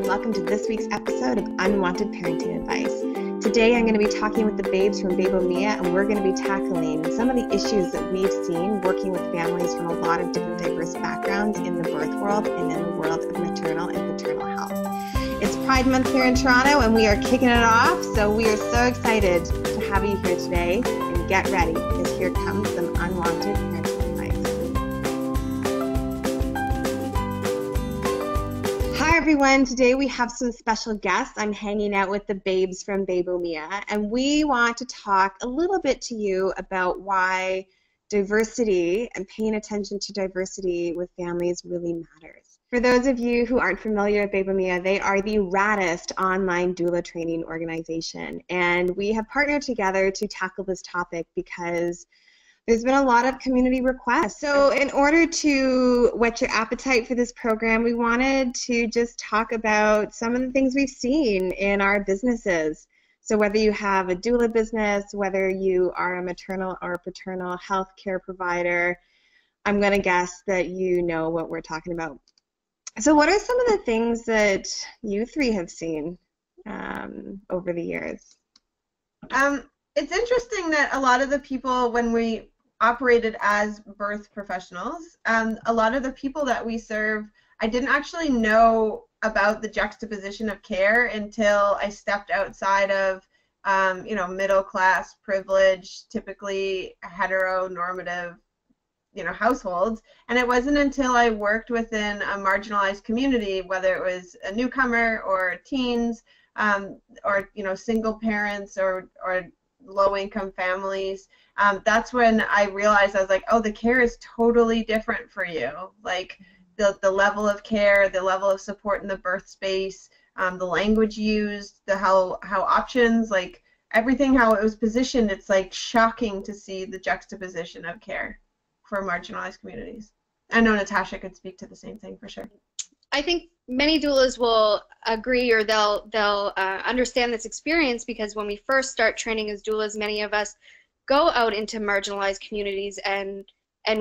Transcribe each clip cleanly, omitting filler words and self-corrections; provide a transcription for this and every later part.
and welcome to this week's episode of Unwanted Parenting Advice. Today I'm going to be talking with the babes from Bebo and we're going to be tackling some of the issues that we've seen working with families from a lot of different diverse backgrounds in the birth world and in the world of maternal and paternal health. It's Pride Month here in Toronto and we are kicking it off, so we are so excited to have you here today, and get ready because here comes some unwanted parenting advice. Hi everyone, today we have some special guests. I'm hanging out with the babes from Bebo and we want to talk a little bit to you about why diversity and paying attention to diversity with families really matters. For those of you who aren't familiar with Bebo they are the raddest online doula training organization, and we have partnered together to tackle this topic because there's been a lot of community requests. So in order to whet your appetite for this program, we wanted to just talk about some of the things we've seen in our businesses. So whether you have a doula business, whether you are a maternal or paternal health care provider, I'm going to guess that you know what we're talking about. So what are some of the things that you three have seen over the years? It's interesting that a lot of the people, when we operated as birth professionals, a lot of the people that we serve, I didn't actually know about the juxtaposition of care until I stepped outside of, middle class, privileged, typically heteronormative, households. And it wasn't until I worked within a marginalized community, whether it was a newcomer or teens, or single parents or low-income families, that's when I realized, I was like, oh, the care is totally different for you. Like the level of care, the level of support in the birth space, the language used, how options, like everything, how it was positioned, it's like shocking to see the juxtaposition of care for marginalized communities. I know Natasha could speak to the same thing for sure. I think many doulas will agree, or they'll understand this experience, because when we first start training as doulas, many of us go out into marginalized communities and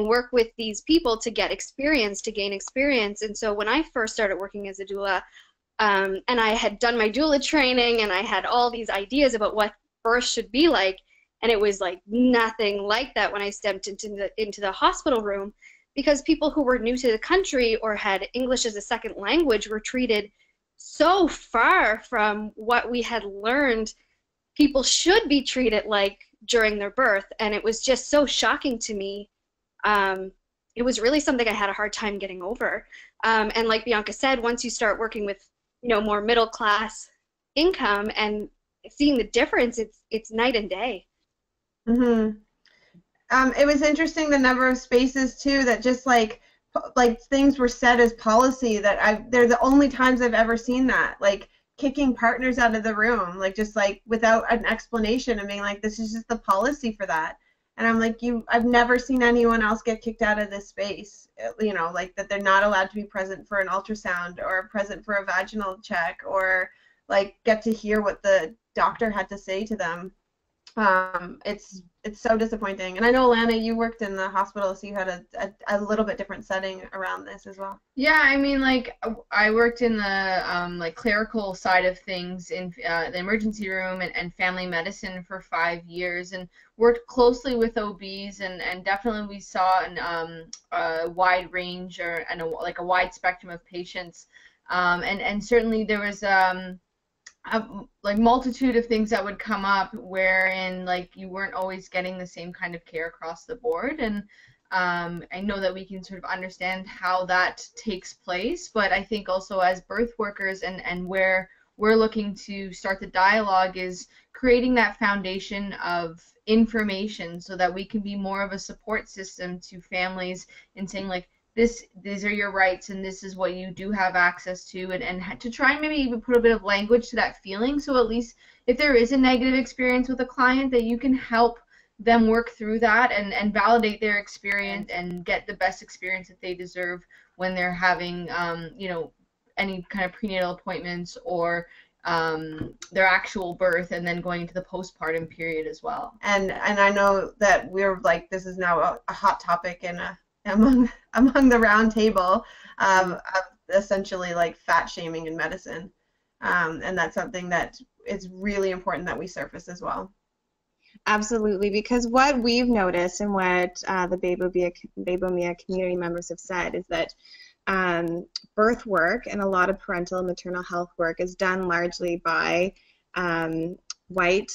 work with these people to get experience, to gain experience. And so when I first started working as a doula, and I had done my doula training and I had all these ideas about what birth should be like, and it was like nothing like that when I stepped into the hospital room, because people who were new to the country or had English as a second language were treated so far from what we had learned people should be treated like during their birth, and it was just so shocking to me. It was really something I had a hard time getting over. And like Bianca said, once you start working with more middle class income and seeing the difference, it's night and day. Mm-hmm. It was interesting the number of spaces too that just like things were said as policy that they're the only times I've ever seen that, like kicking partners out of the room, like just like without an explanation and being like, this is just the policy for that. And I'm like, I've never seen anyone else get kicked out of this space, like that they're not allowed to be present for an ultrasound or present for a vaginal check or like get to hear what the doctor had to say to them. It's so disappointing. And I know, Alana, you worked in the hospital, so you had a little bit different setting around this as well. Yeah, I mean, like, I worked in the like clerical side of things in the emergency room and family medicine for 5 years, and worked closely with OBs, and definitely we saw a wide range and a wide spectrum of patients, and certainly there was like multitude of things that would come up wherein like you weren't always getting the same kind of care across the board, and I know that we can sort of understand how that takes place, but I think also as birth workers and where we're looking to start the dialogue is creating that foundation of information so that we can be more of a support system to families in saying like, these are your rights and this is what you do have access to, and to try and maybe even put a bit of language to that feeling, so at least if there is a negative experience with a client, that you can help them work through that and validate their experience and get the best experience that they deserve when they're having any kind of prenatal appointments or their actual birth, and then going into the postpartum period as well. And I know that we're like, this is now a hot topic in among the round table of essentially like fat shaming in medicine. And that's something that is really important that we surface as well. Absolutely, because what we've noticed and what the Bebo Mia community members have said is that birth work and a lot of parental and maternal health work is done largely by white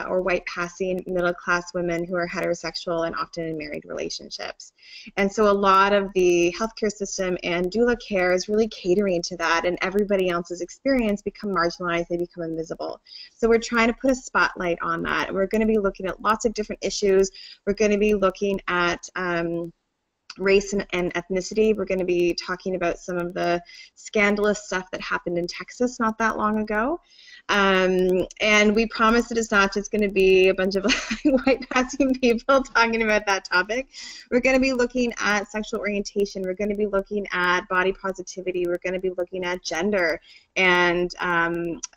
or white passing middle class women who are heterosexual and often in married relationships. And so a lot of the healthcare system and doula care is really catering to that, and everybody else's experience become marginalized, they become invisible. So we're trying to put a spotlight on that. We're going to be looking at lots of different issues. We're going to be looking at race and ethnicity. We're going to be talking about some of the scandalous stuff that happened in Texas not that long ago. And we promise that it's not just going to be a bunch of white passing people talking about that topic. We're going to be looking at sexual orientation. We're going to be looking at body positivity. We're going to be looking at gender and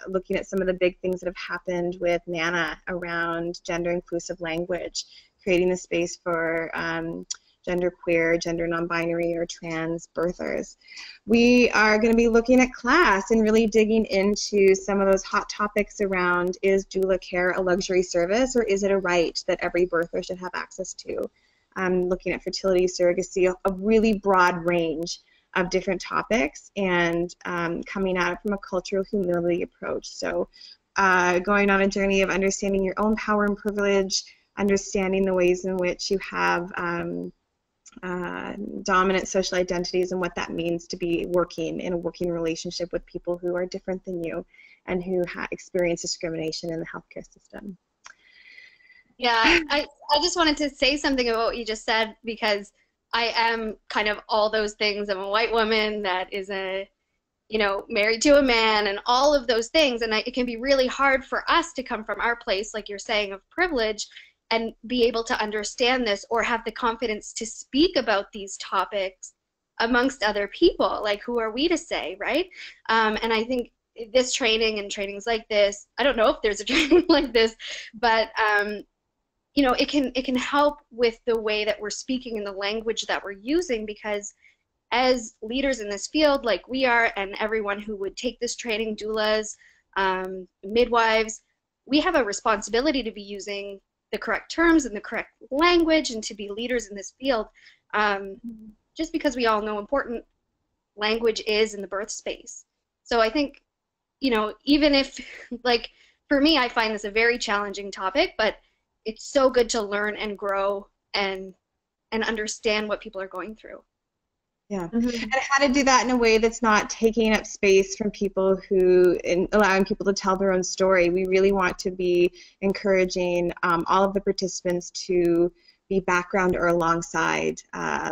looking at some of the big things that have happened with NANA around gender inclusive language, creating a space for genderqueer, gender non-binary, or trans birthers. We are going to be looking at class and really digging into some of those hot topics around, is doula care a luxury service or is it a right that every birther should have access to? Looking at fertility, surrogacy, a really broad range of different topics, and coming at it from a cultural humility approach. So going on a journey of understanding your own power and privilege, understanding the ways in which you have dominant social identities and what that means to be working in a working relationship with people who are different than you and who experience discrimination in the healthcare system. Yeah, I just wanted to say something about what you just said, because I am kind of all those things. I'm a white woman that is married to a man and all of those things, and it can be really hard for us to come from our place, like you're saying, of privilege and be able to understand this or have the confidence to speak about these topics amongst other people. Like, who are we to say, right? And I think this training and trainings like this, I don't know if there's a training like this, but it can help with the way that we're speaking and the language that we're using, because as leaders in this field, like we are, and everyone who would take this training, doulas, midwives, we have a responsibility to be using the correct terms and the correct language and to be leaders in this field, just because we all know important language is in the birth space. So I think, even if, like, for me, I find this a very challenging topic, but it's so good to learn and grow and understand what people are going through. Yeah, and how to do that in a way that's not taking up space from people and allowing people to tell their own story. We really want to be encouraging all of the participants to be background or alongside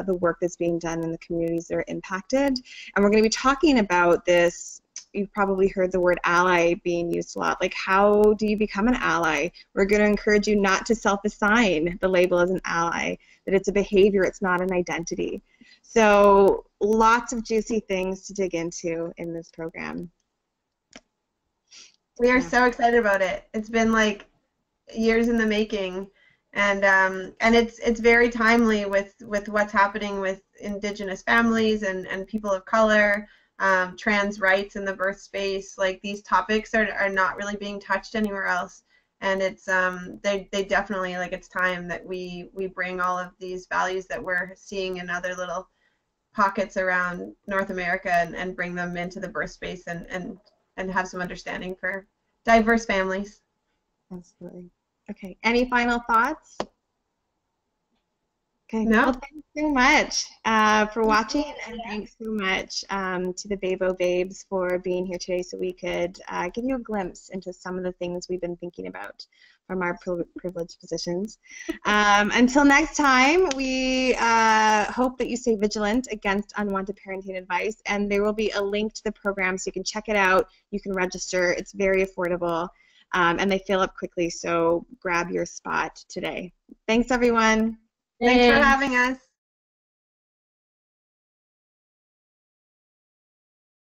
the work that's being done in the communities that are impacted. And we're going to be talking about this. You've probably heard the word ally being used a lot. Like, how do you become an ally? We're going to encourage you not to self-assign the label as an ally, that it's a behavior, it's not an identity. So lots of juicy things to dig into in this program. We are so excited about it. It's been like years in the making, and it's very timely with what's happening with Indigenous families and people of color, trans rights in the birth space. Like, these topics are not really being touched anywhere else, and it's they definitely, like, it's time that we bring all of these values that we're seeing in other little pockets around North America and bring them into the birth space and have some understanding for diverse families. Absolutely. Okay, any final thoughts? Okay. No. Well, thanks so much for watching, and thanks so much to the Bebo Babes for being here today so we could give you a glimpse into some of the things we've been thinking about from our privileged positions. Until next time, we hope that you stay vigilant against unwanted parenting advice, and there will be a link to the program so you can check it out. You can register. It's very affordable, and they fill up quickly, so grab your spot today. Thanks, everyone. Thanks for having us.